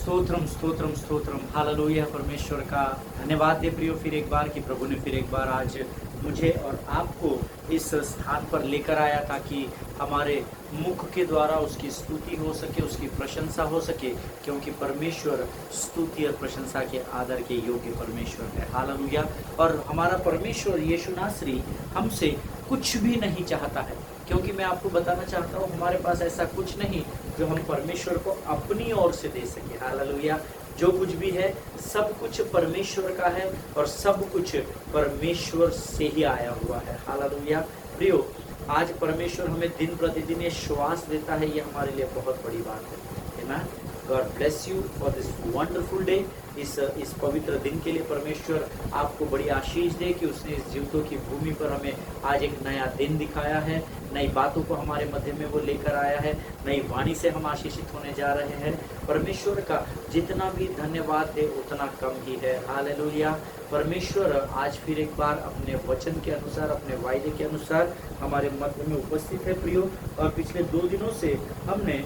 Stotram stotram stotram hallelujah. परमेश्वर का धन्यवाद दे प्रियो फिर एक बार कि प्रभु ने फिर एक बार आज मुझे और आपको इस स्थान पर लेकर आया ताकि हमारे मुख के द्वारा उसकी स्तुति हो सके, उसकी प्रशंसा हो सके, क्योंकि परमेश्वर स्तुति और प्रशंसा के आदर के योग्य परमेश्वर है। हालेलुया। और हमारा परमेश्वर यीशु नासरी हमसे कुछ भी नहीं चाहता है, क्योंकि मैं आपको बताना चाहता हूँ हमारे पास ऐसा कुछ नहीं जो हम परमेश्वर को अपनी ओर से दे सके। हालेलुया। जो कुछ भी है सब कुछ परमेश्वर का है और सब कुछ परमेश्वर से ही आया हुआ है। हालेलुया। प्रियो, आज परमेश्वर हमें दिन प्रतिदिन ये श्वास देता है, ये हमारे लिए बहुत बड़ी बात है। आमीन। God bless you for this wonderful day. इस पवित्र दिन के लिए परमेश्वर आपको बड़ी आशीष दे कि उसने इस जीवितों की भूमि पर हमें आज एक नया दिन दिखाया है, नई बातों को हमारे मध्य में वो लेकर आया है, नई वाणी से हम आशीषित होने जा रहे हैं। परमेश्वर का जितना भी धन्यवाद दे उतना कम ही है। हालेलुया। परमेश्वर आज फिर एक बार अपने वचन के अनुसार, अपने वायदे के अनुसार हमारे मध्य में उपस्थित है प्रियो। और पिछले 2 दिनों से हमने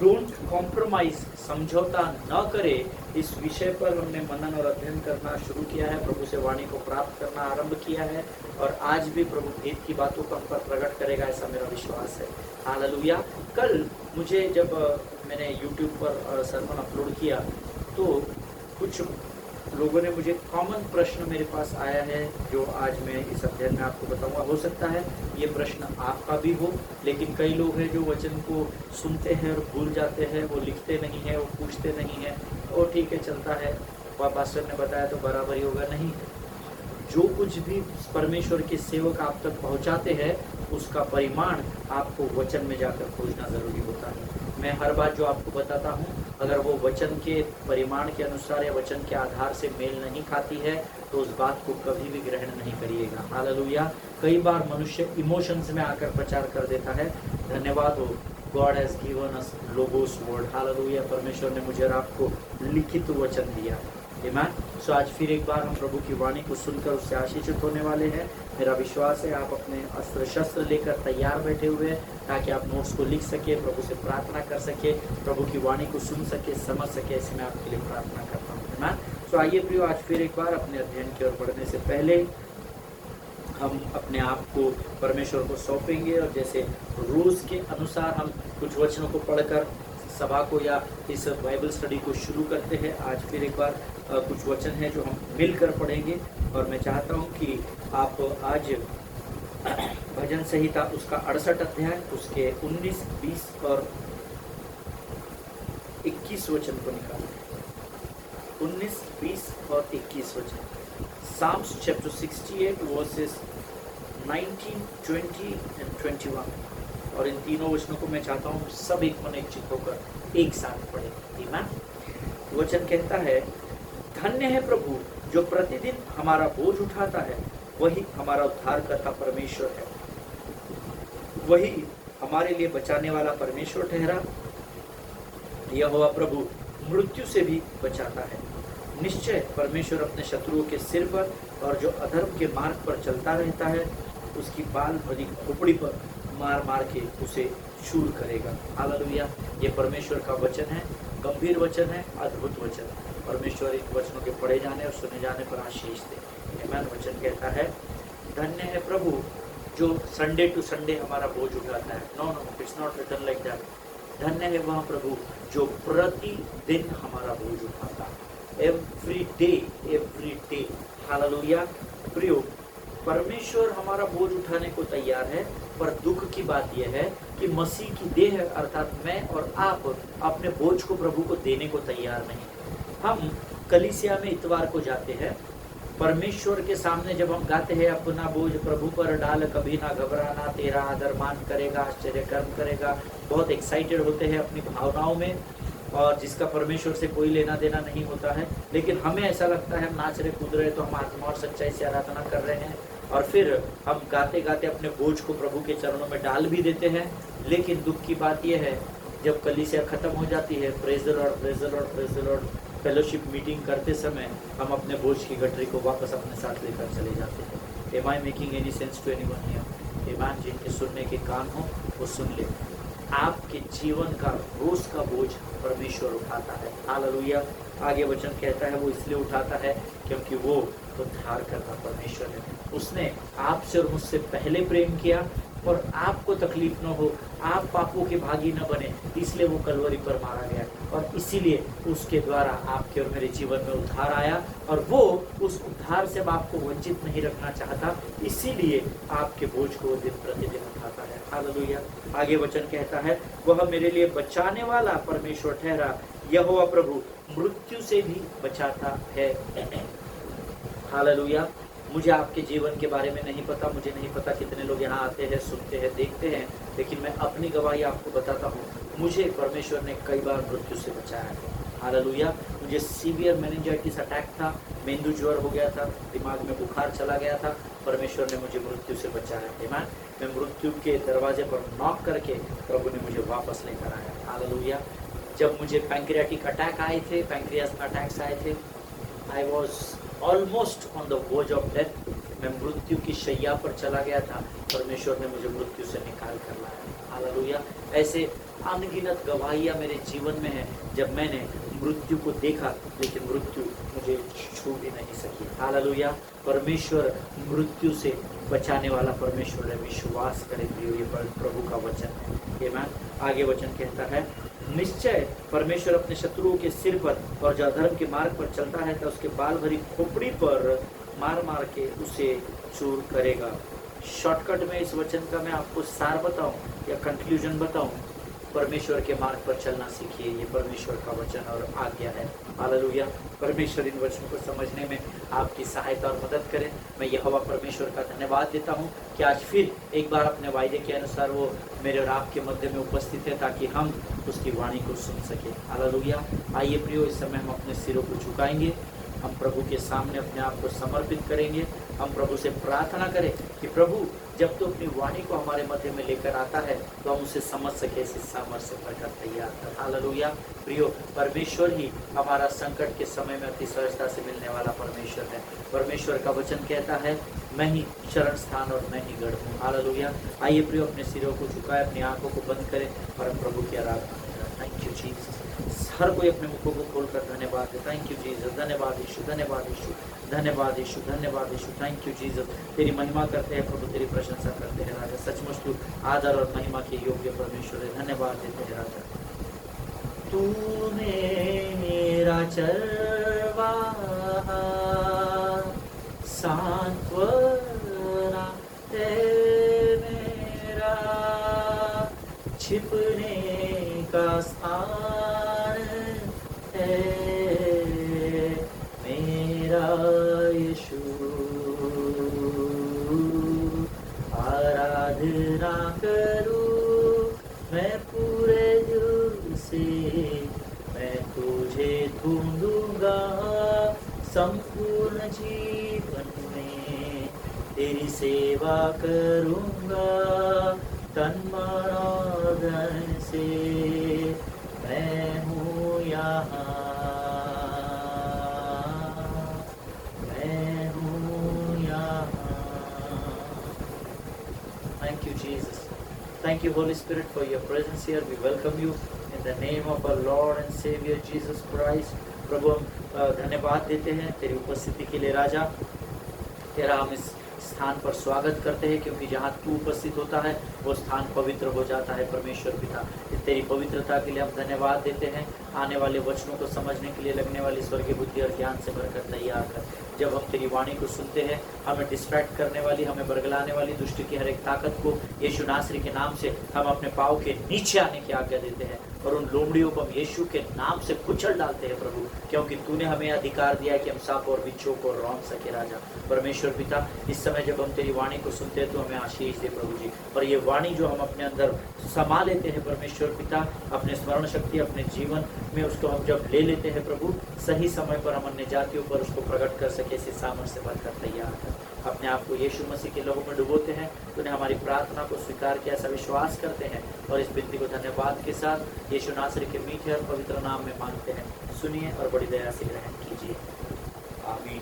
डोंट कॉम्प्रोमाइज, समझौता न करे, इस विषय पर हमने मनन और अध्ययन करना शुरू किया है। प्रभु से वाणी को प्राप्त करना आरंभ किया है और आज भी प्रभु भेद की बातों को हम पर प्रकट करेगा, ऐसा मेरा विश्वास है। हालेलुया। कल मुझे जब मैंने यूट्यूब पर सरमन अपलोड किया तो कुछ लोगों ने मुझे कॉमन प्रश्न मेरे पास आया है जो आज मैं इस अध्ययन में आपको बताऊंगा। हो सकता है ये प्रश्न आपका भी हो, लेकिन कई लोग हैं जो वचन को सुनते हैं और भूल जाते हैं, वो लिखते नहीं है, वो पूछते नहीं है, वो ठीक है चलता है, पास्टर ने बताया तो बराबर ही होगा। नहीं, जो कुछ भी परमेश्वर के सेवक आप तक पहुंचाते हैं उसका परिमाण आपको वचन में जाकर खोजना जरूरी होता है। मैं हर बात जो आपको बताता हूँ, अगर वो वचन के परिमाण के अनुसार या वचन के आधार से मेल नहीं खाती है तो उस बात को कभी भी ग्रहण नहीं करिएगा। हालेलुया। कई बार मनुष्य इमोशंस में आकर प्रचार कर देता है। धन्यवाद हो, God has given us logos word. Hallelujah. परमेश्वर ने मुझे और आपको लिखित वचन दिया। आमीन। सो आज फिर एक बार हम प्रभु की वाणी को सुनकर उससे आशीषित होने वाले हैं। मेरा विश्वास है आप अपने अस्त्र शस्त्र लेकर तैयार बैठे हुए हैं ताकि आप नोट्स को लिख सके, प्रभु से प्रार्थना कर सके, प्रभु की वाणी को सुन सके, समझ सके। ऐसे मैं आपके लिए प्रार्थना करता हूँ। आमीन। सो आइए प्रियो, आज फिर एक बार अपने अध्ययन की ओर बढ़ने से पहले हम अपने आप को परमेश्वर को सौंपेंगे और जैसे रोज के अनुसार हम कुछ वचनों को पढ़कर सभा को या इस बाइबल स्टडी को शुरू करते हैं। आज फिर एक बार कुछ वचन है जो हम मिलकर पढ़ेंगे और मैं चाहता हूं कि आप आज भजन संहिता उसका 68 अध्याय उसके 19, 20 और 21 वचन को निकालें। 19, 20 और 21 वचन। Psalms chapter 68 verses 19, 20 and 21। और इन तीनों वचनों को मैं चाहता हूँ सब एक मन एक चित्त होकर एक साथ पढ़े। आमीन। वचन कहता है, धन्य है प्रभु जो प्रतिदिन हमारा बोझ उठाता है, वही हमारा उद्धारकर्ता परमेश्वर है। वही हमारे लिए बचाने वाला परमेश्वर ठहरा। यहोवा प्रभु मृत्यु से भी बचाता है। निश्चय परमेश्वर अपने शत्रुओं के सिर पर और जो अधर्म के मार्ग पर चलता रहता है उसकी बाल भरी खोपड़ी पर मार मार के उसे चूर करेगा। हालेलुया। ये परमेश्वर का वचन है, गंभीर वचन है, अद्भुत वचन है। परमेश्वर इन वचनों के पढ़े जाने और सुने जाने पर आशीष दे। आमीन। वचन कहता है, धन्य है प्रभु जो संडे टू संडे हमारा बोझ उठाता है। No no, it's not written like that. धन्य है वह प्रभु जो प्रतिदिन हमारा बोझ उठाता है। Every day. हालेलुया। प्रियो, परमेश्वर हमारा बोझ उठाने को तैयार है, पर दुख की बात यह है कि मसीह की देह अर्थात मैं और आप अपने बोझ को प्रभु को देने को तैयार नहीं। हम कलीसिया में इतवार को जाते हैं, परमेश्वर के सामने जब हम गाते हैं, अपना बोझ प्रभु पर डाल, कभी ना घबराना, तेरा आदर मान करेगा, आश्चर्य कर्म करेगा, बहुत एक्साइटेड होते हैं अपनी भावनाओं में और जिसका परमेश्वर से कोई लेना देना नहीं होता है। लेकिन हमें ऐसा लगता है हम नाच रहे कूद रहे तो हम आत्मा और सच्चाई से आराधना कर रहे हैं और फिर हम गाते गाते अपने बोझ को प्रभु के चरणों में डाल भी देते हैं। लेकिन दुख की बात यह है, जब कलीसिया खत्म हो जाती है, praise the Lord, praise the Lord, praise the Lord, fellowship meeting करते समय हम अपने बोझ की गठरी को वापस अपने साथ लेकर चले जाते हैं। Am I making any sense to anyone here? आमीन। जिनके सुनने के कान हो वो सुन ले। आपके जीवन का रोज का बोझ परमेश्वर उठाता है। हालेलुया। आगे वचन कहता है वो इसलिए उठाता है क्योंकि वो उद्धार करता परमेश्वर है। उसने आपसे और मुझसे पहले प्रेम किया और आपको तकलीफ न हो, आप पापों के भागी न बने, इसलिए वो कलवरी पर मारा गया और इसीलिए उसके द्वारा आपके और मेरे जीवन में उद्धार आया और वो उस उद्धार से आपको वंचित नहीं रखना चाहता, इसीलिए आपके बोझ को वो दिन प्रतिदिन उठाता है। हालेलुया। आगे वचन कहता है वह मेरे लिए बचाने वाला परमेश्वर ठहरा, यहोवा प्रभु मृत्यु से भी बचाता है। हालेलुया। मुझे आपके जीवन के बारे में नहीं पता, मुझे नहीं पता कितने लोग यहाँ आते हैं, सुनते हैं, देखते हैं, लेकिन मैं अपनी गवाही आपको बताता हूँ, मुझे परमेश्वर ने कई बार मृत्यु से बचाया है। हालेलुया। मुझे सीवियर मेनिंजाइटिस अटैक था, मेंदू ज्वर हो गया था, दिमाग में बुखार चला गया था, परमेश्वर ने मुझे मृत्यु से बचाया है। मैं मृत्यु के दरवाजे पर नॉक करके प्रभु ने मुझे वापस लेकर आया। हालेलुया। जब मुझे पैंक्रियाटिक अटैक आए थे, पैंक्रियास अटैक्स आए थे, I was almost on the verge of death, मैं मृत्यु की शैया पर चला गया था, परमेश्वर ने मुझे मृत्यु से निकाल कर लाया। हालेलुया। ऐसे अनगिनत गवाहियाँ मेरे जीवन में हैं जब मैंने मृत्यु को देखा लेकिन मृत्यु मुझे छू भी नहीं सकी। हालेलुया। परमेश्वर मृत्यु से बचाने वाला परमेश्वर है, विश्वास करें प्रियो, ये प्रभु का वचन है। आमीन। आगे वचन कहता है निश्चय परमेश्वर अपने शत्रुओं के सिर पर और जो अधर्म के मार्ग पर चलता है तो उसके बाल भरी खोपड़ी पर मार मार के उसे चूर करेगा। शॉर्टकट में इस वचन का मैं आपको सार बताऊं या कंक्लूजन बताऊं, परमेश्वर के मार्ग पर चलना सीखिए। ये परमेश्वर का वचन और आज्ञा है। हालेलुया। परमेश्वर इन वचनों को समझने में आपकी सहायता और मदद करें। मैं यहोवा परमेश्वर का धन्यवाद देता हूँ कि आज फिर एक बार अपने वायदे के अनुसार वो मेरे और आपके मध्य में उपस्थित है ताकि हम उसकी वाणी को सुन सके। हालेलुया। आइए प्रियो, इस समय हम अपने सिरों को झुकाएंगे, हम प्रभु के सामने अपने आप को समर्पित करेंगे। हम प्रभु से प्रार्थना करें कि प्रभु जब तो अपनी वाणी को हमारे मध्य में लेकर आता है तो हम उसे समझ सके, इस सामर्थ्य भरकर तैयार कर। हालेलुया। प्रियो, परमेश्वर ही हमारा संकट के समय में अति सहजता से मिलने वाला परमेश्वर है। परमेश्वर का वचन कहता है मैं ही शरण स्थान और मैं ही गढ़ हूँ। हालेलुया। आइए प्रियो, अपने सिरों को झुकाए, अपनी आंखों को बंद करें और हम प्रभु की आराधना करें। Thank you Jesus. हर कोई अपने मुखों को खोलकर धन्यवाद दे। Thank you Jesus. धन्यवाद यीशु, धन्यवाद यीशु, धन्यवाद यीशु, धन्यवाद यीशु। Thank you Jesus. तेरी महिमा करते हैं प्रभु, तेरी प्रशंसा करते हैं राजा। सचमुच तू आदर और महिमा के योग्य परमेश्वर है। धन्यवाद देते हैं राजा। तूने मेरा चरवाहा सांत्वना है मेरा, छिपने का स्थान है मेरा यीशु। आराधना करूं मैं पूरे दिल से, मैं तुझे ढूंढूंगा संपूर्ण जीवन में, तेरी सेवा करूंगा तन मन और धन से। मैं हूँ यहाँ, मैं हूँ यहाँ। Thank you, Jesus. Thank you, Holy Spirit, for your presence here. We welcome you in the name of our Lord and Savior Jesus Christ. प्रभु हम धन्यवाद देते हैं तेरी उपस्थिति के लिए राजा। तेरा हम इस स्थान पर स्वागत करते हैं क्योंकि जहाँ तू उपस्थित होता है वो स्थान पवित्र हो जाता है। परमेश्वर पिता, तेरी पवित्रता के लिए हम धन्यवाद देते हैं। आने वाले वचनों को समझने के लिए लगने वाली स्वर्गीय बुद्धि और ज्ञान से भरकर तैयार कर। जब हम तेरी वाणी को सुनते हैं, हमें डिस्ट्रैक्ट करने वाली, हमें बरगलाने वाली दुष्ट की हर एक ताकत को यीशु नासरी के नाम से हम अपने पाँव के नीचे आने की आज्ञा देते हैं और उन लोमड़ियों को हम यीशु के नाम से कुचल डालते हैं प्रभु, क्योंकि तूने हमें अधिकार दिया है कि हम सांप और बिच्छू को रौंद सके राजा। परमेश्वर पिता, इस समय जब हम तेरी वाणी को सुनते हैं तो हमें आशीष दे प्रभु जी। और ये वाणी जो हम अपने अंदर समा लेते हैं परमेश्वर पिता, अपने स्मरण शक्ति, अपने जीवन में उसको हम जब ले लेते हैं प्रभु, सही समय पर हम अन्य जातियों पर उसको प्रकट कर सके, इसी सामर्थ्य से भरकर तैयार कर। अपने आप को यीशु मसीह के लोगों में डुबोते हैं। तूने हमारी प्रार्थना को स्वीकार किया, ऐसा विश्वास करते हैं और इस विनती को धन्यवाद के साथ यीशु नासरी के मीठे और पवित्र नाम में मांगते हैं। सुनिए और बड़ी दया से ग्रहण कीजिए। आमीन।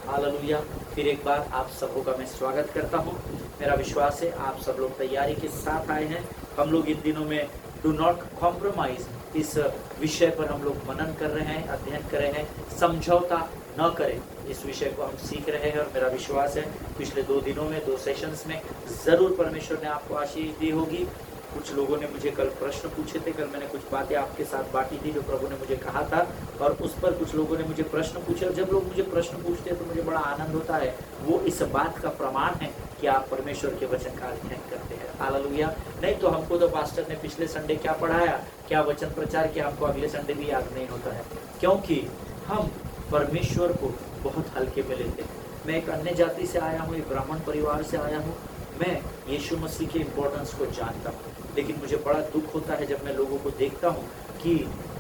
हालेलुया। फिर एक बार आप सबों का मैं स्वागत करता हूँ मेरा विश्वास है आप सब लोग तैयारी के साथ आए हैं। हम लोग इन दिनों में डू नॉट कॉम्प्रोमाइज इस विषय पर हम लोग मनन कर रहे हैं, अध्ययन कर रहे हैं। समझौता न करें, इस विषय को हम सीख रहे हैं और मेरा विश्वास है पिछले 2 दिनों में 2 सेशंस में ज़रूर परमेश्वर ने आपको आशीष दी होगी। कुछ लोगों ने मुझे कल प्रश्न पूछे थे, कल मैंने कुछ बातें आपके साथ बांटी थी जो प्रभु ने मुझे कहा था, और उस पर कुछ लोगों ने मुझे प्रश्न पूछे। और जब लोग मुझे प्रश्न पूछते हैं तो मुझे बड़ा आनंद होता है। वो इस बात का प्रमाण है कि आप परमेश्वर के वचन का अध्ययन करते हैं। हालेलुया। नहीं तो हमको तो पास्टर ने पिछले संडे क्या पढ़ाया, क्या वचन प्रचार किया, हमको अगले संडे भी याद नहीं होता है, क्योंकि हम परमेश्वर को बहुत हल्के में लेते हैं। मैं एक अन्य जाति से आया हूँ, एक ब्राह्मण परिवार से आया हूँ। मैं यीशु मसीह के इम्पोर्टेंस को जानता हूँ, लेकिन मुझे बड़ा दुख होता है जब मैं लोगों को देखता हूँ कि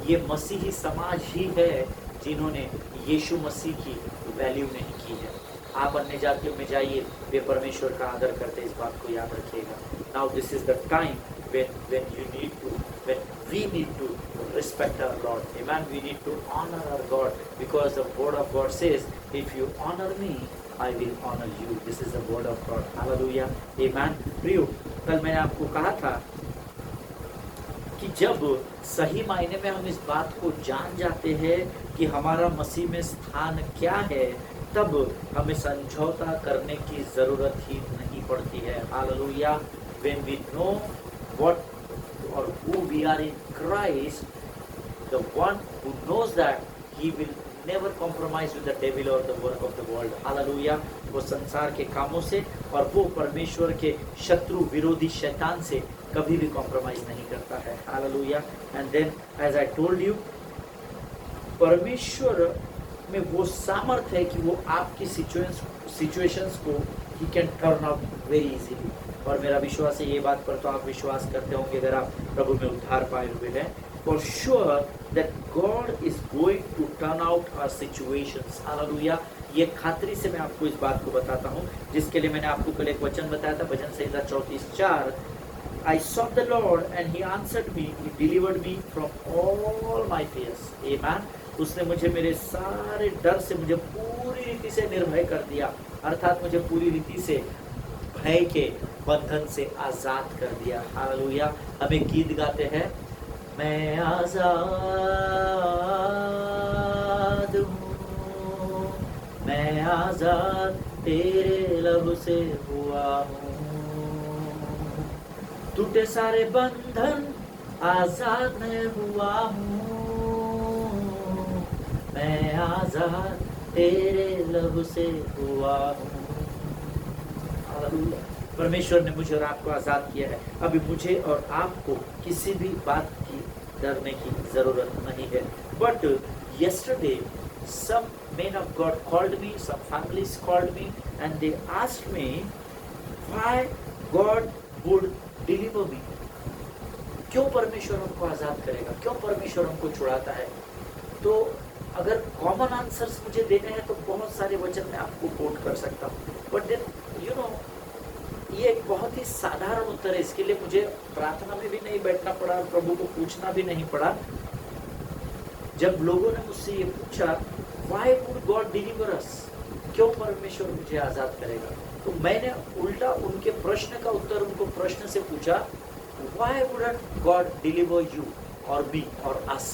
ये मसीही समाज ही है जिन्होंने यीशु मसीह की वैल्यू नहीं की है। आप अन्य जातियों में जाइए, वे परमेश्वर का आदर करते, इस बात को याद रखिएगा। Now this is the time when we need to respect our Lord. Amen. We need to honor our God, because the word of God says, if you honor me, I will honor you. This is the word of God. Hallelujah. Amen. प्रियो, कल मैंने आपको कहा था कि जब सही मायने में हम इस बात को जान जाते हैं कि हमारा मसीह में स्थान क्या है, तब हमें समझौता करने की जरूरत ही नहीं पड़ती है। Hallelujah. When we know what or who we are in Christ, the one who knows that he will never compromise with the devil or the work of the world. Hallelujah. वो संसार के कामों से और वो परमेश्वर के शत्रु विरोधी शैतान से कभी भी कॉम्प्रोमाइज नहीं करता है। Hallelujah. And then as I told you, परमेश्वर में वो सामर्थ है कि वो आपकी सिचुएशंस को he can turn out very easily. और मेरा विश्वास है ये बात पर तो आप विश्वास करते होंगे अगर आप प्रभु में उद्धार पाए हुए हैं। For sure that God is going to turn out our situations. Hallelujah. ये खातरी से मैं आपको इस बात को बताता हूँ, जिसके लिए मैंने आपको कल एक वचन बताया था, भजन संहिता 34:4। I sought the Lord and He answered me. He delivered me from all my fears. Amen. उसने मुझे मेरे सारे डर से मुझे पूरी रीति से निर्भय कर दिया, अर्थात मुझे पूरी रीति से भय के बंधन से आजाद कर दिया। हालेलुया। हमें गीत गाते हैं, मैं आजाद हूँ, मैं आजाद तेरे लहू से हुआ हूँ, टूटे सारे बंधन आजाद मैं हुआ हूँ, मैं आजाद तेरे लहू से हुआ हूँ। परमेश्वर ने मुझे और आपको आजाद किया है। अभी मुझे और आपको किसी भी बात की डरने की जरूरत नहीं है। But yesterday some men of God called me, some families called me and they asked me why God would deliver me. क्यों परमेश्वर हमको आजाद करेगा, क्यों परमेश्वर हमको छुड़ाता है। तो अगर कॉमन आंसर्स मुझे देने हैं तो बहुत सारे वचन मैं आपको कोट कर सकता हूँ, बट देन यू नो ये एक बहुत ही साधारण उत्तर है। इसके लिए मुझे प्रार्थना में भी नहीं बैठना पड़ा, प्रभु को पूछना भी नहीं पड़ा। जब लोगों ने मुझसे ये पूछा व्हाई वुड गॉड डिलीवर अस, क्यों परमेश्वर मुझे आजाद करेगा, तो मैंने उल्टा उनके प्रश्न का उत्तर उनको प्रश्न से पूछा, why wouldn't God deliver you और मी और अस।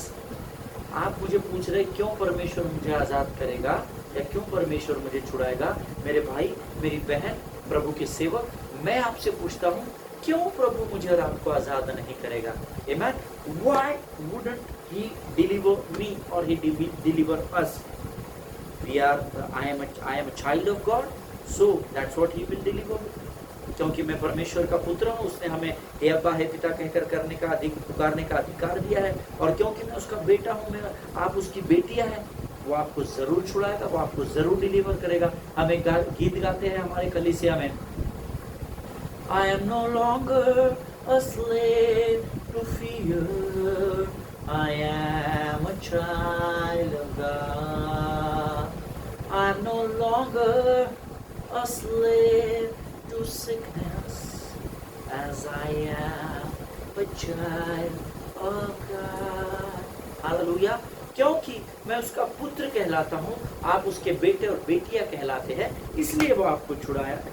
आप मुझे पूछ रहे क्यों परमेश्वर मुझे आजाद करेगा या क्यों परमेश्वर मुझे छुड़ाएगा। मेरे भाई, मेरी बहन, प्रभु के सेवक, मैं आपसे पूछता हूँ क्यों प्रभु मुझे और आपको आजाद नहीं करेगा। Amen. Why wouldn't he deliver me or he deliver us? I am a child of God, so that's what he will deliver me. क्योंकि मैं परमेश्वर का पुत्र हूँ, उसने हमें हे अब्बा हे पिता कहकर करने का पुकारने का अधिकार दिया है, और क्योंकि मैं उसका बेटा हूँ, आप उसकी बेटियां हैं, वो आपको जरूर छुड़ाएगा, वो आपको जरूर डिलीवर करेगा। हम एक गीत गाते हैं हमारे कलीसिया में, I am no longer a slave to fear, I am a child of God, I am no longer a slave to sickness, as I am a child of God. Hallelujah. क्योंकि मैं उसका पुत्र कहलाता हूँ, आप उसके बेटे और बेटियां कहलाते हैं, इसलिए वो आपको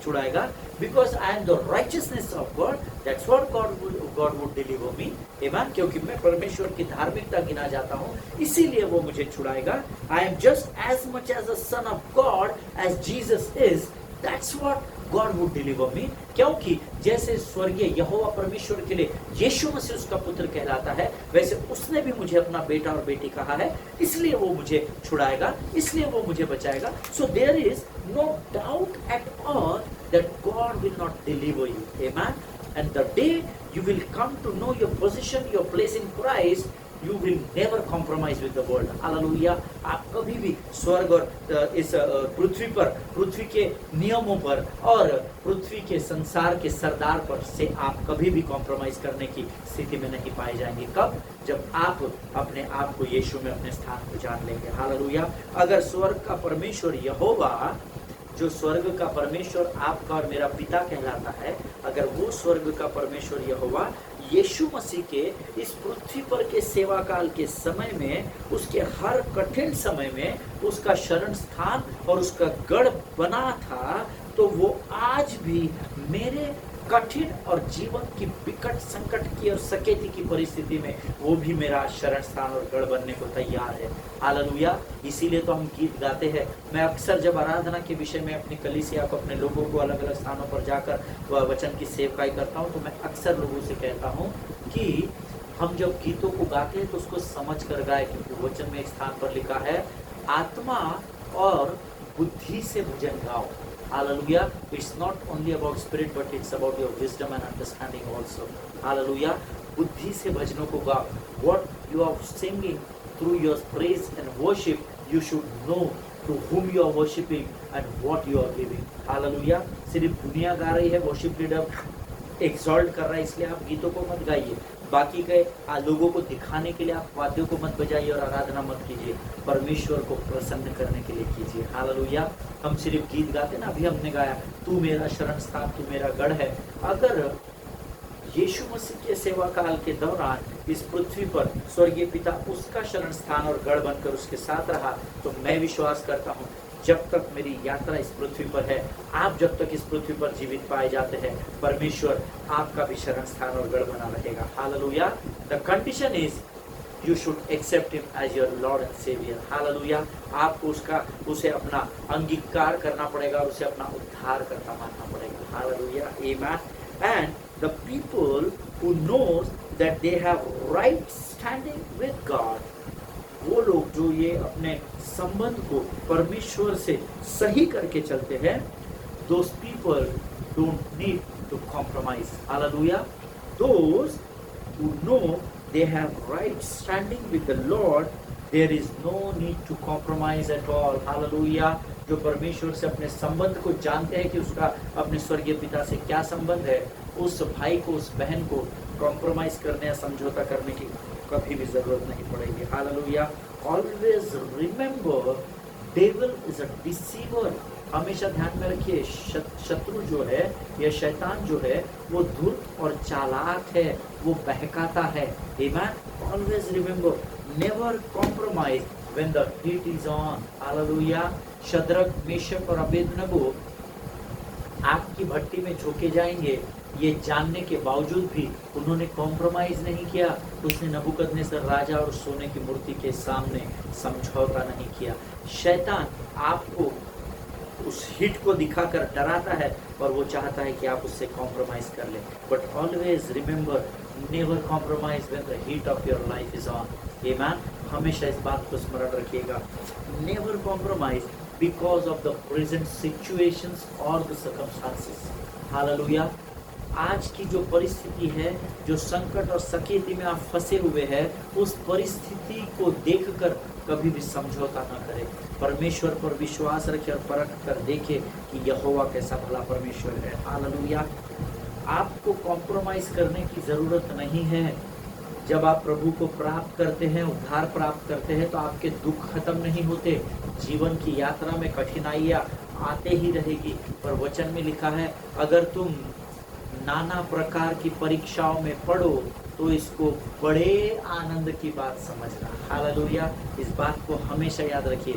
छुड़ाएगा। Because I am the righteousness of God, that's what God would deliver me. आमीन। क्योंकि मैं परमेश्वर की धार्मिकता गिना जाता हूँ, इसीलिए वो मुझे छुड़ाएगा। I am just as much as a son of God as Jesus is, that's what God would deliver me. क्योंकि जैसे स्वर्गीय यहोवा परमेश्वर के लिए यीशु मसीह उसका पुत्र कहलाता है, वैसे उसने भी मुझे अपना बेटा और बेटी कहा है, इसलिए वो मुझे छुड़ाएगा, इसलिए वो मुझे बचाएगा। So there is no doubt at all that God will not deliver you. आमीन। And the day you will come to know your position, your place in Christ, you will never compromise with the world. Hallelujah. आप कभी भी स्वर्ग और इस पृथ्वी पर, पृथ्वी के नियमों पर और पृथ्वी के संसार के सरदार पर से आप कभी भी कॉम्प्रोमाइज करने की स्थिति में नहीं पाए जाएंगे। कब? जब आप अपने आप को यीशु में अपने स्थान को जान लेंगे। हालेलुया। अगर स्वर्ग का परमेश्वर यहोवा, जो स्वर्ग का परमेश्वर आपका और मेरा पिता कहलाता है, अगर वो स्वर्ग का परमेश्वर यहोवा यीशु मसीह के इस पृथ्वी पर के सेवा काल के समय में, उसके हर कठिन समय में उसका शरण स्थान और उसका गढ़ बना था, तो वो आज भी मेरे कठिन और जीवन की विकट संकट की और सकेती की परिस्थिति में वो भी मेरा शरण स्थान और गढ़ बनने को तैयार है। हालेलुया। इसीलिए तो हम गीत गाते हैं। मैं अक्सर जब आराधना के विषय में अपनी कलीसिया को, अपने लोगों को अलग अलग स्थानों पर जाकर वचन की सेवकाई करता हूँ, तो मैं अक्सर लोगों से कहता हूँ कि हम जब गीतों को गाते हैं तो उसको समझ कर गाए, क्योंकि वचन में एक स्थान पर लिखा है, आत्मा और बुद्धि से भजन गाओ। Hallelujah. It's not only about spirit, but it's about your wisdom and understanding also. Hallelujah. बुद्धि से भजनों को गाओ। What you are singing through your praise and worship, you should know to whom you are worshiping and what you are giving. Hallelujah. सिर्फ दुनिया गा रही है, worship leader एक्सॉल्ट कर रहा है, इसलिए आप गीतों को मत गाइए। बाकी के लोगों को दिखाने के लिए आप वाद्यों को मत बजाइए और आराधना मत कीजिए। परमेश्वर को प्रसन्न करने के लिए कीजिए। हालेलुया। हम सिर्फ गीत गाते ना, अभी हमने गाया, तू मेरा शरण स्थान, तू मेरा गढ़ है। अगर यीशु मसीह के सेवा काल के दौरान इस पृथ्वी पर स्वर्गीय पिता उसका शरण स्थान और गढ़ बनकर उसके साथ रहा, तो मैं विश्वास करता हूँ जब तक मेरी यात्रा इस पृथ्वी पर है, आप जब तक इस पृथ्वी पर जीवित पाए जाते हैं, परमेश्वर आपका भी शरण स्थान और गढ़ बना रहेगा। Hallelujah. The condition is you should accept him as your Lord and Savior. Hallelujah. आपको उसे अपना अंगीकार करना पड़ेगा, उसे अपना उद्धार करता मानना पड़ेगा। Hallelujah. Amen. And the people who knows that they have right standing with God, वो लोग जो ये अपने संबंध को परमेश्वर से सही करके चलते हैं, those people don't need to compromise. Hallelujah. Those who know they have right standing with the Lord, there is no need to compromise at all. Hallelujah. जो परमेश्वर से अपने संबंध को जानते हैं कि उसका अपने स्वर्गीय पिता से क्या संबंध है, उस भाई को, उस बहन को कॉम्प्रोमाइज करने या समझौता करने की कभी भी जरूरत नहीं पड़ेगी। Hallelujah. Always remember, devil is a deceiver. हमेशा ध्यान में रखिए, शत्रु जो है या शैतान जो है वो धूर्त और चालाक है, वो बहकाता है। Amen. Always remember, never compromise when the heat is on. Hallelujah. Shadrach, Meshach और अबेदनगो आग की भट्टी में झोंके जाएंगे, ये जानने के बावजूद भी उन्होंने कॉम्प्रोमाइज नहीं किया। उसने नबूकदनेस्सर राजा और सोने की मूर्ति के सामने समझौता नहीं किया। शैतान आपको उस हिट को दिखाकर डराता है और वो चाहता है कि आप उससे कॉम्प्रोमाइज कर ले। But always remember, never compromise when the heat of your life is on. आमीन। हमेशा इस बात को स्मरण रखिएगा, never compromise because of the present situations और द सर्कमस्टांसेस। हालेलुया। आज की जो परिस्थिति है, जो संकट और सकेती में आप फंसे हुए हैं, उस परिस्थिति को देखकर कभी भी समझौता न करें। परमेश्वर पर विश्वास रखें और परख कर देखें कि यहोवा कैसा भला परमेश्वर है। हालेलुया। आपको कॉम्प्रोमाइज करने की जरूरत नहीं है। जब आप प्रभु को प्राप्त करते हैं, उद्धार प्राप्त करते हैं, तो आपके दुख खत्म नहीं होते। जीवन की यात्रा में कठिनाइयाँ आते ही रहेगी, पर वचन में लिखा है, अगर तुम नाना प्रकार की परीक्षाओं में पढ़ो तो इसको बड़े आनंद की बात समझना। हालेलुया। इस बात को हमेशा याद रखिए।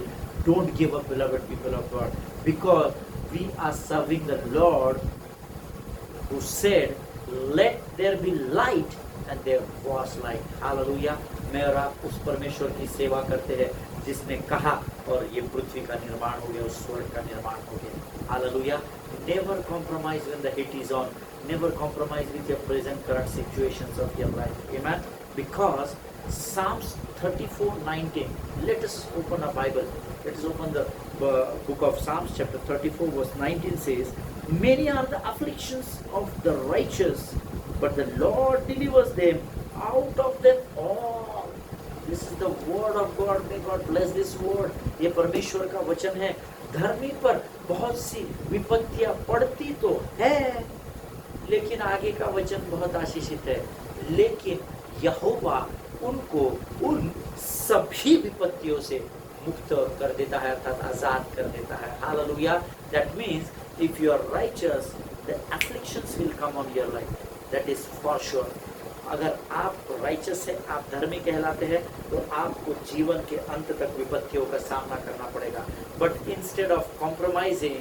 Don't give up beloved people of God, because we are serving the Lord who said, let there be light, and there was light. Hallelujah. मैं और आप उस परमेश्वर की सेवा करते हैं जिसने कहा और ये पृथ्वी का निर्माण हो गया, उस स्वर्ग का निर्माण हो गया। Hallelujah. Never compromise when the heat is on. Never compromise with your present current situations of your life. Amen. Because Psalms 34:19. Let us open our Bible. Let us open the book of Psalms, chapter 34, verse 19 says, many are the afflictions of the righteous, but the Lord delivers them out of them all. This is the word of God. May God bless this word. ये परमेश्वर का वचन है। धर्मी पर बहुत सी विपत्तियां पड़ती तो है, लेकिन आगे का वचन बहुत आशीषित है। लेकिन यहोवा उनको उन सभी विपत्तियों से मुक्त कर देता है, अर्थात आजाद कर देता है। Hallelujah. That means if you are righteous, the afflictions will come on your life. That is for sure. अगर आप righteous है, आप धर्मी कहलाते हैं, तो आपको जीवन के अंत तक विपत्तियों का सामना करना पड़ेगा। But instead of compromising,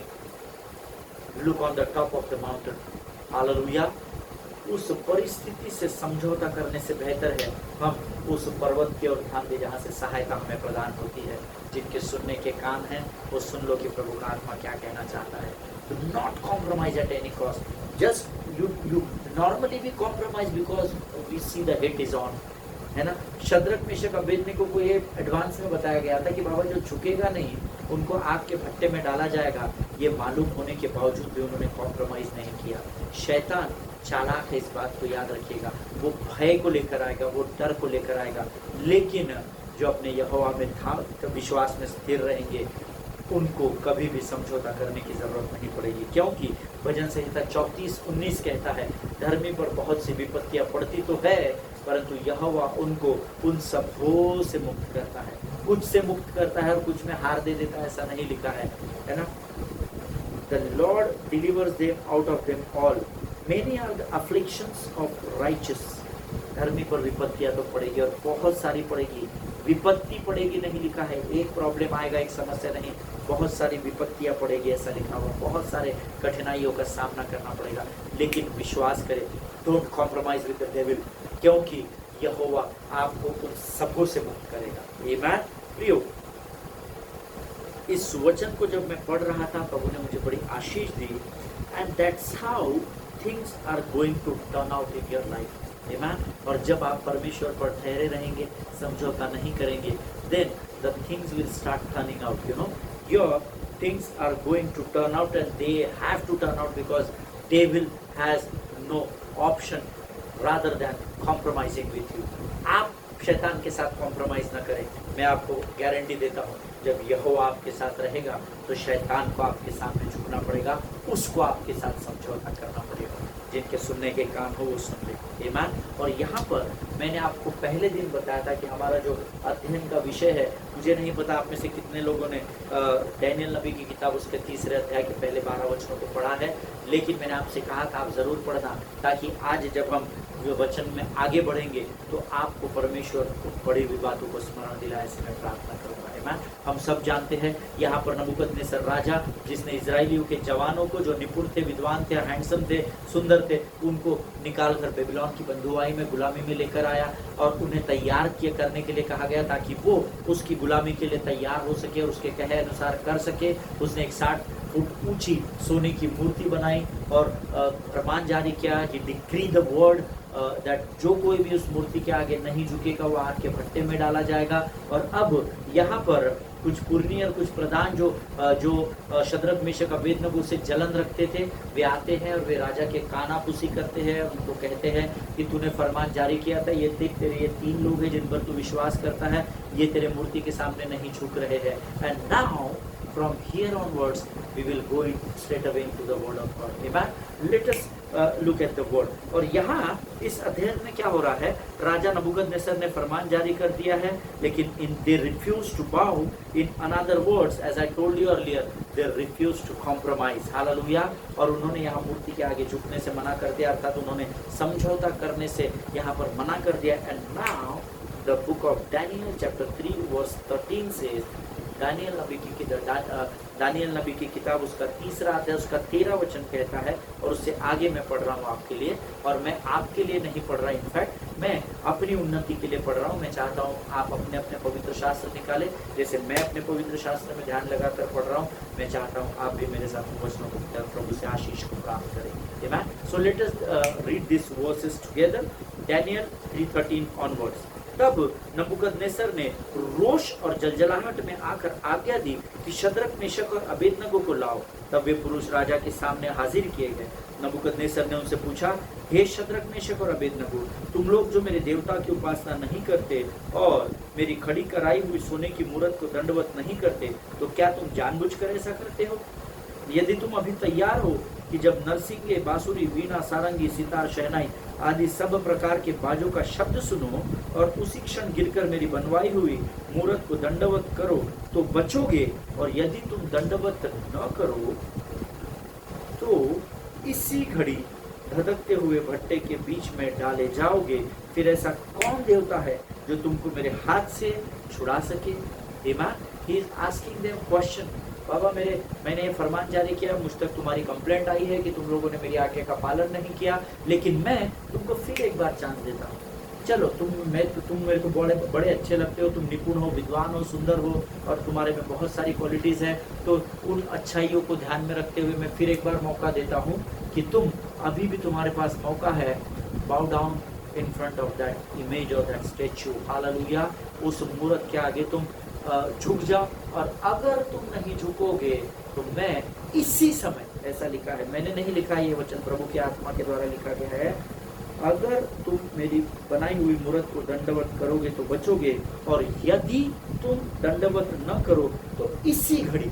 look on the top of the mountain. Hallelujah. उस परिस्थिति से समझौता करने से बेहतर है हम उस पर्वत की ओर ध्यान दें जहाँ से सहायता हमें प्रदान होती है। जिनके सुनने के कान हैं वो सुन लो कि प्रभु का आत्मा क्या कहना चाहता है। Do not compromise at any cost. Just you normally we compromise because we see the heat is on, है ना। शद्रक मेशक अबेदnego को ये एडवांस में बताया गया था कि बाबा जो झुकेगा नहीं उनको आग के भट्टे में डाला जाएगा। ये मालूम होने के बावजूद भी उन्होंने कॉम्प्रोमाइज नहीं किया। शैतान चालाक है, इस बात को याद रखिएगा। वो भय को लेकर आएगा, वो डर को लेकर आएगा, लेकिन जो अपने यहोवा में विश्वास में स्थिर रहेंगे उनको कभी भी समझौता करने की जरूरत नहीं पड़ेगी। क्योंकि भजन संहिता 34:19 कहता है, धर्मी पर बहुत सी विपत्तियां पड़ती तो है, परंतु यहोवा उनको उन सबों से मुक्त करता है। कुछ से मुक्त करता है और कुछ में हार दे देता है, ऐसा नहीं लिखा है ना। The Lord delivers them out of them all. Many are the afflictions of righteous. धर्मी पर विपत्तियां तो पड़ेगी और बहुत सारी पड़ेगी। विपत्ति पड़ेगी नहीं लिखा है, एक प्रॉब्लम आएगा, एक समस्या नहीं, बहुत सारी विपत्तियां पड़ेगी ऐसा लिखा हुआ। बहुत सारे कठिनाइयों का सामना करना पड़ेगा, लेकिन विश्वास करें, don't compromise with the devil, क्योंकि यहोवा आपको उन सबों से मुक्त करेगा। आमीन। प्रियो, इस वचन को जब मैं पढ़ रहा था प्रभु ने मुझे बड़ी आशीष दी। And that's how things are going to turn out in your life. आमीन। और जब आप परमेश्वर पर ठहरे रहेंगे, समझौता नहीं करेंगे, then the things will start turning out. You know, your things are going to turn out and they have to turn out because devil has no option rather than compromising with you. आप शैतान के साथ compromise ना करें। मैं आपको guarantee देता हूँ, जब यहोवा आपके साथ रहेगा तो शैतान को आपके सामने झुकना पड़ेगा, उसको आपके साथ समझौता करना पड़ेगा। जिनके सुनने के कान हो वो सुन ले। आमीन। और यहाँ पर मैंने आपको पहले दिन बताया था कि हमारा जो अध्ययन का विषय है, मुझे नहीं पता आप में से कितने लोगों ने डैनियल नबी की किताब उसके 3 अध्याय के पहले 12 वचनों को पढ़ा है, लेकिन मैंने आपसे कहा था आप ज़रूर पढ़ना, ताकि आज जब हम वचन में आगे बढ़ेंगे तो आपको परमेश्वर बड़ी हुई बातों को स्मरण दिलाए, ऐसे मैं प्रार्थना करूँगा। हम सब जानते हैं यहाँ पर नबूकदनेस्सर राजा, जिसने इजराइलियों के जवानों को जो निपुण थे, विद्वान थे, हैंडसम थे, सुंदर थे, उनको निकाल कर बेबीलोन की बंधुआई में, गुलामी में लेकर आया और उन्हें तैयार किए करने के लिए कहा गया ताकि वो उसकी गुलामी के लिए तैयार हो सके और उसके कहे अनुसार कर सके। उसने एक 60 फुट ऊंची सोने की मूर्ति बनाई और फरमान जारी किया कि डिक्री द वर्ड दैट जो कोई भी उस मूर्ति के आगे नहीं झुकेगा वो आग के भट्टे में डाला जाएगा। और अब यहाँ पर कुछ पुरनी और कुछ प्रधान जो शद्रक मेशक अबेदनगो से जलन रखते थे, वे आते हैं और वे राजा के कानापुसी करते हैं। उनको कहते हैं कि तूने फरमान जारी किया था, ये देख तेरे ये 3 लोग हैं जिन पर तू विश्वास करता है, ये तेरे मूर्ति के सामने नहीं झुक रहे हैं। And now from here onwards we will go straight away into the word of God. Amen. Let us look at the word. और यहाँ इस अध्ययन में क्या हो रहा है, राजा नबूकदनेस्सर ने फरमान जारी कर दिया है, लेकिन इन दे refuse to bow, in another words as I told you earlier, they refuse to compromise. Hallelujah. और उन्होंने यहाँ मूर्ति के आगे झुकने से मना कर दिया, अर्थात उन्होंने समझौता करने से यहाँ पर मना कर दिया। And now the book of Daniel chapter 3 verse 13 से, दानियल नबी की किताब उसका 3रा अध्याय उसका 13 वचन कहता है, और उससे आगे मैं पढ़ रहा हूँ आपके लिए। और मैं आपके लिए नहीं पढ़ रहा, इनफैक्ट मैं अपनी उन्नति के लिए पढ़ रहा हूँ। मैं चाहता हूँ आप अपने अपने पवित्र शास्त्र निकालें, जैसे मैं अपने पवित्र शास्त्र में ध्यान लगाकर पढ़ रहा हूँ। मैं चाहता हूँ आप भी मेरे साथ वचनों को प्रभु से आशीष को प्राप्त करें। Amen. So let us read these verses together. Daniel 3:13 onwards. तब नबूकदनेस्सर ने रोष और जलजलाहट में आकर आज्ञा दी कि शद्रक, मेशक और अबेदनगो को लाओ। तब वे पुरुष राजा के सामने हाजिर किए गए। नबूकदनेस्सर ने उनसे पूछा, हे शद्रक, मेशक और अबेदनगो, तुम लोग जो मेरे देवता की उपासना नहीं करते और मेरी खड़ी कराई हुई सोने की मूरत को दंडवत नहीं करते, तो क्या तुम जानबूझकर ऐसा करते हो? यदि तुम अभी तैयार हो कि जब नरसिंगे, बांसुरी, वीणा, सारंगी, सितार, शहनाई आदि सब प्रकार के बाजों का शब्द सुनो और उसी क्षण गिरकर मेरी बनवाई हुई मूरत को दंडवत करो तो बचोगे, और यदि तुम दंडवत न करो तो इसी घड़ी धधकते हुए भट्टे के बीच में डाले जाओगे। फिर ऐसा कौन देवता है जो तुमको मेरे हाथ से छुड़ा सके? He is asking them question. बाबा मैंने ये फरमान जारी किया, मुझ तक तुम्हारी कंप्लेंट आई है कि तुम लोगों ने मेरी आज्ञा का पालन नहीं किया, लेकिन मैं तुमको फिर एक बार चांस देता हूँ। चलो तुम मेरे को बड़े अच्छे लगते हो, तुम निपुण हो, विद्वान हो, सुंदर हो, और तुम्हारे में बहुत सारी क्वालिटीज हैं। तो उन अच्छाइयों को ध्यान में रखते हुए मैं फिर एक बार मौका देता हूँ कि तुम अभी भी तुम्हारे पास मौका है, बाउ down in front of that image और दैट स्टेच्यू। हालेलुया। उस मूर्त के आगे तुम झुक जाओ, और अगर तुम नहीं झुकोगे तो मैं इसी समय, ऐसा लिखा है, मैंने नहीं लिखा, ये वचन प्रभु की आत्मा के द्वारा लिखा गया है, अगर तुम मेरी बनाई हुई मूर्त को दंडवत करोगे तो बचोगे, और यदि तुम दंडवत न करो तो इसी घड़ी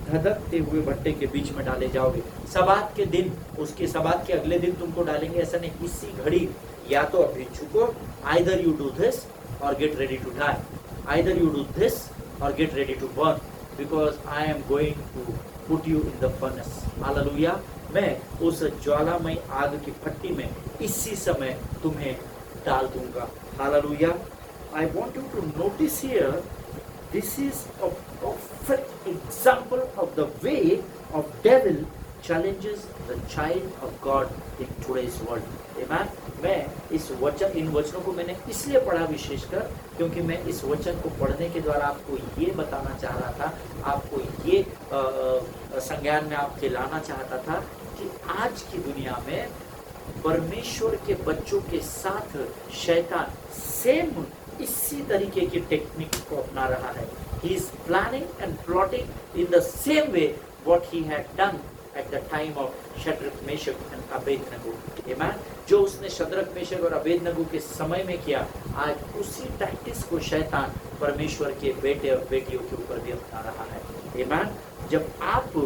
धधकते हुए भट्टे के बीच में डाले जाओगे। सबात के दिन, उसके सबात के अगले दिन तुमको डालेंगे, ऐसा नहीं, इसी घड़ी। या तो अभी झुको, either you do this or get ready to die, either you do this or get ready to burn, because I am going to put you in the furnace. Hallelujah. मैं उस ज्वालामयी आग की भट्टी में इसी समय तुम्हें डाल दूंगा। Hallelujah. I want you to notice here, this is a perfect example of the way of devil challenges the child of God in today's world. Amen. मैं इन वचनों को मैंने इसलिए पढ़ा विशेषकर क्योंकि मैं इस वचन को पढ़ने के द्वारा आपको ये बताना चाह रहा था, आपको ये संज्ञान में आपके लाना चाहता था कि आज की दुनिया में परमेश्वर के बच्चों के साथ शैतान सेम इसी तरीके की टेक्निक को अपना रहा है। He is planning and plotting in the same way what he had done at the time of Shadrach, Meshach and Abednego. Amen. जो उसने शद्रक, मेशक और अबेदनगो के समय में किया, आज उसी टैक्टिक्स को शैतान परमेश्वर के बेटे और बेटियों के ऊपर भी अपना रहा है। Amen. जब आप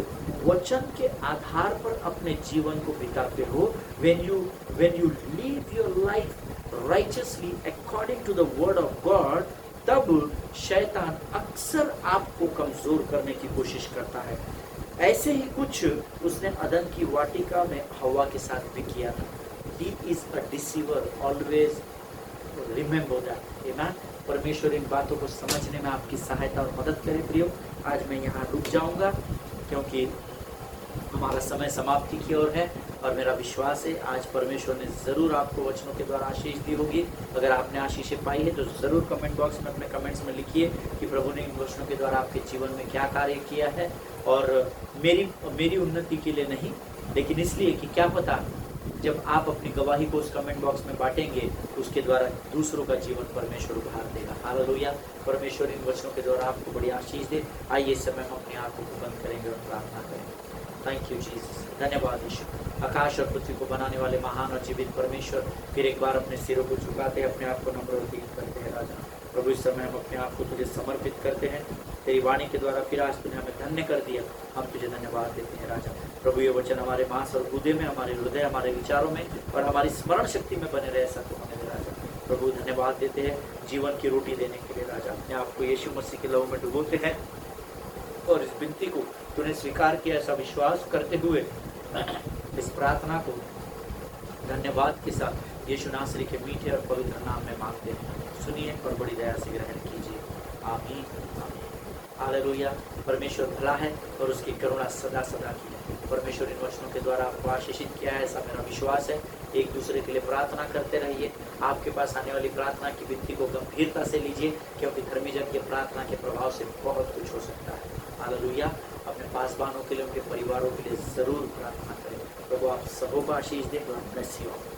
वचन के आधार पर अपने जीवन को बिताते हो, when you live your life righteously according to the word of God, तब शैतान अक्सर आपको कमजोर करने की कोशिश करता है। ऐसे ही कुछ उसने अदन की वाटिका में हवा के साथ भी किया था। He is a deceiver, always remember that. Amen. परमेश्वर इन बातों को समझने में आपकी सहायता और मदद करे। प्रियो, आज मैं यहाँ रुक जाऊंगा क्योंकि हमारा समय समाप्ति की ओर है, और मेरा विश्वास है आज परमेश्वर ने ज़रूर आपको वचनों के द्वारा आशीष दी होगी। अगर आपने आशीषें पाई है तो ज़रूर कमेंट बॉक्स में अपने कमेंट्स में लिखिए कि प्रभु ने इन वचनों के द्वारा आपके जीवन में क्या कार्य किया है। और मेरी उन्नति के लिए नहीं, लेकिन इसलिए कि क्या पता जब आप अपनी गवाही को उस कमेंट बॉक्स में बांटेंगे, उसके द्वारा दूसरों का जीवन परमेश्वर उभार देगा। हालेलुया। परमेश्वर इन वचनों के द्वारा आपको बड़ी आशीष दे। आइए इस समय हम अपनी आंखों को बंद करेंगे और प्रार्थना करेंगे। Thank you Jesus. धन्यवाद यीशु। आकाश और पृथ्वी को बनाने वाले महान और जीवित परमेश्वर, फिर एक बार अपने सिरों को झुकाते हैं, अपने आप को नम्र करते हैं। राजा प्रभु, इस समय हम अपने आप को तुझे समर्पित करते हैं। तेरी वाणी के द्वारा फिर आज तूने हमें धन्य कर दिया, हम तुझे धन्यवाद देते हैं। राजा प्रभु ये वचन हमारे मांस और गुदे में, हमारे हृदय, हमारे विचारों में और हमारी स्मरण शक्ति में बने रहे, ऐसा तो हमें राजा। प्रभु धन्यवाद देते हैं जीवन की रोटी देने के लिए राजा। अपने आपको यीशु मसीह के लहू में डुबोते हैं और इस विनती को तूने स्वीकार किया ऐसा विश्वास करते हुए इस प्रार्थना को धन्यवाद के साथ यीशु नासरी के मीठे और पवित्र नाम में मांगते हैं। सुनिए और बड़ी दया से ग्रहण कीजिए। आमीन आमीन। हालेलुया। परमेश्वर भला है और उसकी करुणा सदा सदा की है। परमेश्वर इन वचनों के द्वारा आपको आशीषित किया है, ऐसा मेरा विश्वास है। एक दूसरे के लिए प्रार्थना करते रहिए। आपके पास आने वाली प्रार्थना की विनती को गंभीरता से लीजिए, क्योंकि धर्मी जन के प्रार्थना के प्रभाव से बहुत कुछ हो सकता है। हालेलुया। अपने पासवानों के लिए, उनके परिवारों के लिए जरूर प्रार्थना करें। प्रभु आप सबों को आशीष दे। God bless you.